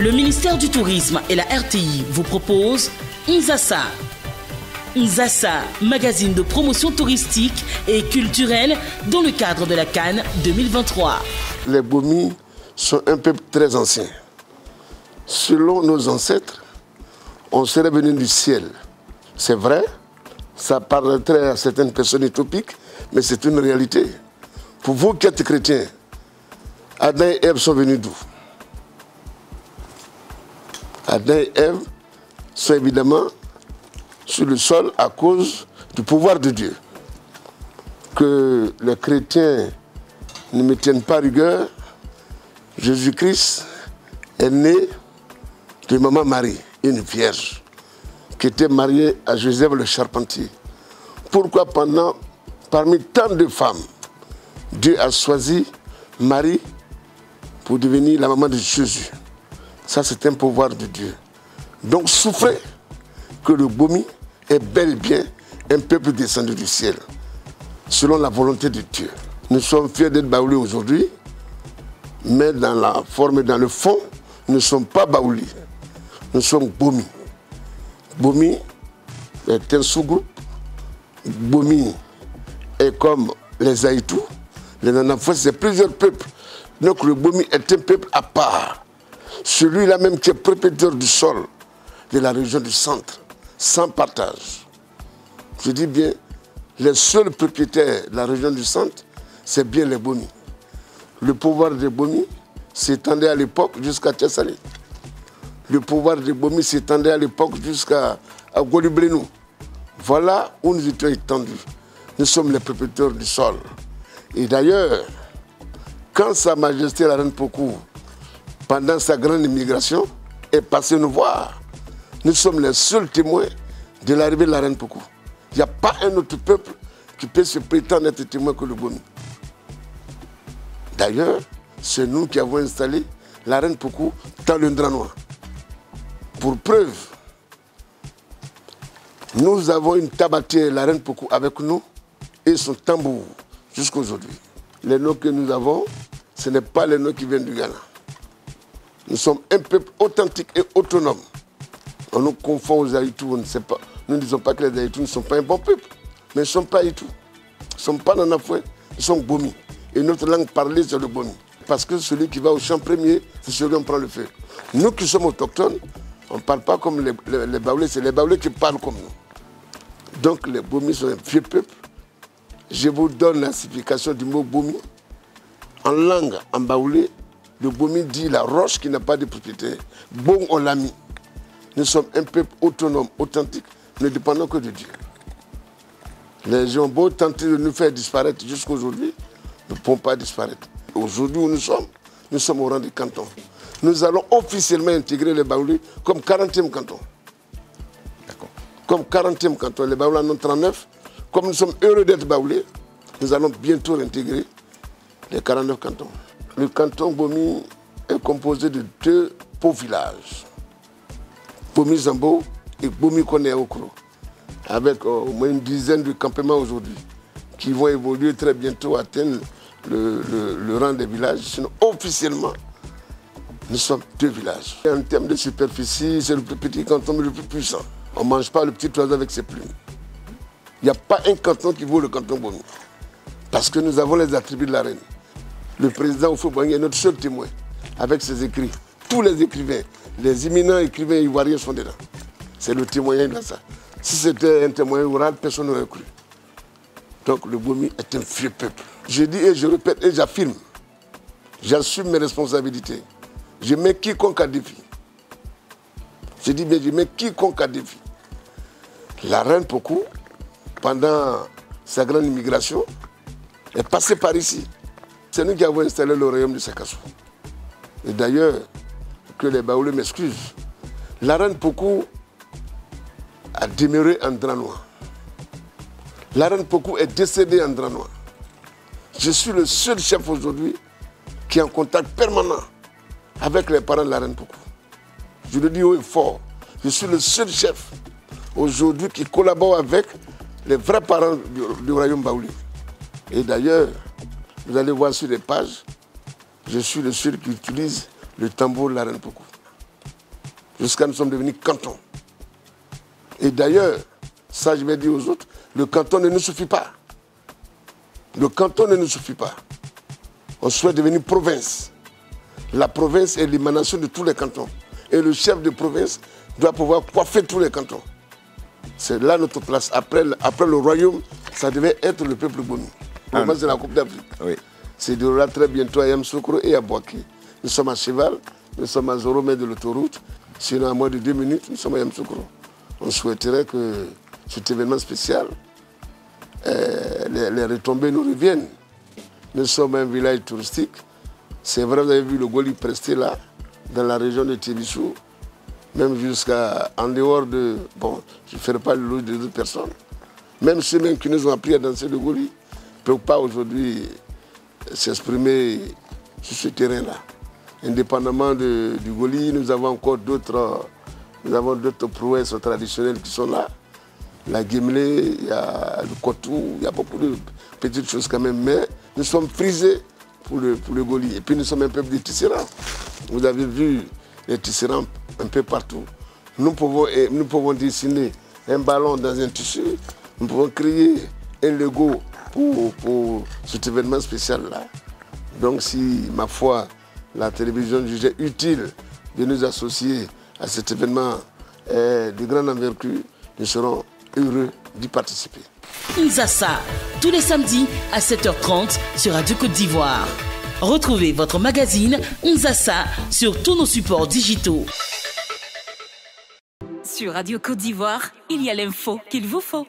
Le ministère du Tourisme et la RTI vous proposent Nzassa. Nzassa, magazine de promotion touristique et culturelle dans le cadre de la Cannes 2023. Les Bomis sont un peuple très ancien. Selon nos ancêtres, on serait venu du ciel. C'est vrai, ça paraîtrait à certaines personnes utopiques, mais c'est une réalité. Pour vous qui êtes chrétiens, Adam et Ève sont venus d'où? Adam et Ève sont évidemment sur le sol à cause du pouvoir de Dieu. Que les chrétiens ne me tiennent pas rigueur, Jésus-Christ est né de maman Marie, une vierge, qui était mariée à Joseph le charpentier. Pourquoi parmi tant de femmes, Dieu a choisi Marie pour devenir la maman de Jésus? Ça, c'est un pouvoir de Dieu. Donc, souffrez que le Bomi est bel et bien un peuple descendu du ciel, selon la volonté de Dieu. Nous sommes fiers d'être Baoulés aujourd'hui, mais dans la forme et dans le fond, nous ne sommes pas Baoulés. Nous sommes Bomi. Bomi est un sous-groupe. Bomi est comme les Aïtou, les Nanafoué, c'est plusieurs peuples. Donc le Bomi est un peuple à part. Celui-là même qui est propriétaire du sol de la région du centre, sans partage. Je dis bien, les seuls propriétaires de la région du centre, c'est bien les Bomis. Le pouvoir des Bomis s'étendait à l'époque jusqu'à Tchassalé. Le pouvoir des Bomis s'étendait à l'époque jusqu'à Golubrenou. Voilà où nous étions étendus. Nous sommes les propriétaires du sol. Et d'ailleurs, quand Sa Majesté la Reine Pokou, pendant sa grande immigration, est passée nous voir, nous sommes les seuls témoins de l'arrivée de la Reine Pokou. Il n'y a pas un autre peuple qui peut se prétendre être témoin que le Bomi. D'ailleurs, c'est nous qui avons installé la Reine Pokou dans le Ndranois. Pour preuve, nous avons une tabatière, la Reine Pokou, avec nous et son tambour jusqu'à aujourd'hui. Les noms que nous avons, ce n'est pas les noms qui viennent du Ghana. Nous sommes un peuple authentique et autonome. On nous confond aux Aïtou, on ne sait pas. Nous ne disons pas que les Aïtou ne sont pas un bon peuple, mais ils ne sont pas Aïtou. Ils ne sont pas Nanafoué, ils sont Bomi. Et notre langue parlée, c'est le Bomi. Parce que celui qui va au champ premier, c'est celui qui prend le feu. Nous qui sommes autochtones, on ne parle pas comme les Baoulés, c'est les Baoulés qui parlent comme nous. Donc les Bomis sont un vieux peuple. Je vous donne la signification du mot Bomi. En langue, en Baoulé, le Bomi dit la roche qui n'a pas de propriété. Bon, on l'a mis. Nous sommes un peuple autonome, authentique, ne dépendons que de Dieu. Les gens ont beau tenter de nous faire disparaître jusqu'à aujourd'hui, nous ne pouvons pas disparaître. Aujourd'hui où nous sommes au rang du canton. Nous allons officiellement intégrer les Baoulés comme 40e canton. D'accord. Comme 40e canton. Les Baoulés en ont 39. Comme nous sommes heureux d'être Baoulés, nous allons bientôt intégrer les 49 cantons. Le canton Bomi est composé de 2 beaux villages. Bomi Zambo et Bomi Koné-Okro, avec au moins une dizaine de campements aujourd'hui, qui vont évoluer très bientôt, atteindre le rang des villages. Sinon, officiellement, nous sommes 2 villages. Et en termes de superficie, c'est le plus petit canton, mais le plus puissant. On ne mange pas le petit oiseau avec ses plumes. Il n'y a pas un canton qui vaut le canton Bomi. Parce que nous avons les attributs de la reine. Le président Oufou-Boigny est notre seul témoin, avec ses écrits. Tous les écrivains, les éminents écrivains ivoiriens sont dedans. C'est le témoignage de ça. Si c'était un témoin oral, personne n'aurait cru. Donc le Bomi est un vieux peuple. Je dis et je répète et j'affirme. J'assume mes responsabilités. Je mets quiconque à défi. Je dis bien, je mets quiconque à défi. La Reine Pokou, pendant sa grande immigration, est passée par ici. C'est nous qui avons installé le royaume de Sakassou. Et d'ailleurs, que les Baoulés m'excusent, la Reine Pokou a demeuré en Ndranois. La Reine Pokou est décédée en Ndranois. Je suis le seul chef aujourd'hui qui est en contact permanent avec les parents de la Reine Pokou. Je le dis haut et fort. Je suis le seul chef aujourd'hui qui collabore avec les vrais parents du royaume Baoulé. Et d'ailleurs, vous allez voir sur les pages, je suis le seul qui utilise le tambour de la Reine Pokou. jusqu'à nous sommes devenus canton. Et d'ailleurs, ça je vais dire aux autres, le canton ne nous suffit pas. Le canton ne nous suffit pas. On souhaite devenir province. La province est l'émanation de tous les cantons. Et le chef de province doit pouvoir coiffer tous les cantons. C'est là notre place. Après le royaume, ça devait être le peuple Boni. Vraiment, c'est la Coupe d'Afrique. Oui. C'est de là très bientôt à Yamoussoukro et à Boaké. Nous sommes à cheval, nous sommes à 0 mètres de l'autoroute. Sinon, à moins de 2 minutes, nous sommes à Yamoussoukro. On souhaiterait que cet événement spécial, les retombées nous reviennent. Nous sommes un village touristique. C'est vrai, vous avez vu le Goli Presté là, dans la région de Tébissou, même jusqu'à en dehors de... Bon, je ne ferai pas le lot de d'autres personnes. Même ceux même qui nous ont appris à danser le Goli ne peuvent pas aujourd'hui s'exprimer sur ce terrain-là. Indépendamment du Goli, nous avons encore d'autres prouesses traditionnelles qui sont là. La Guémelé, il y a le Kotou, il y a beaucoup de petites choses quand même, mais nous sommes frisés pour le Goli. Et puis nous sommes un peuple de tisserands. Vous avez vu les tisserands un peu partout. Nous pouvons dessiner un ballon dans un tissu, nous pouvons créer un logo pour cet événement spécial-là. Donc si, ma foi, la télévision jugeait utile de nous associer à cet événement de grande envergure, nous serons heureux d'y participer. Inzassa, tous les samedis à 7h30 sur Radio Côte d'Ivoire. Retrouvez votre magazine Inzassa sur tous nos supports digitaux. Sur Radio Côte d'Ivoire, il y a l'info qu'il vous faut.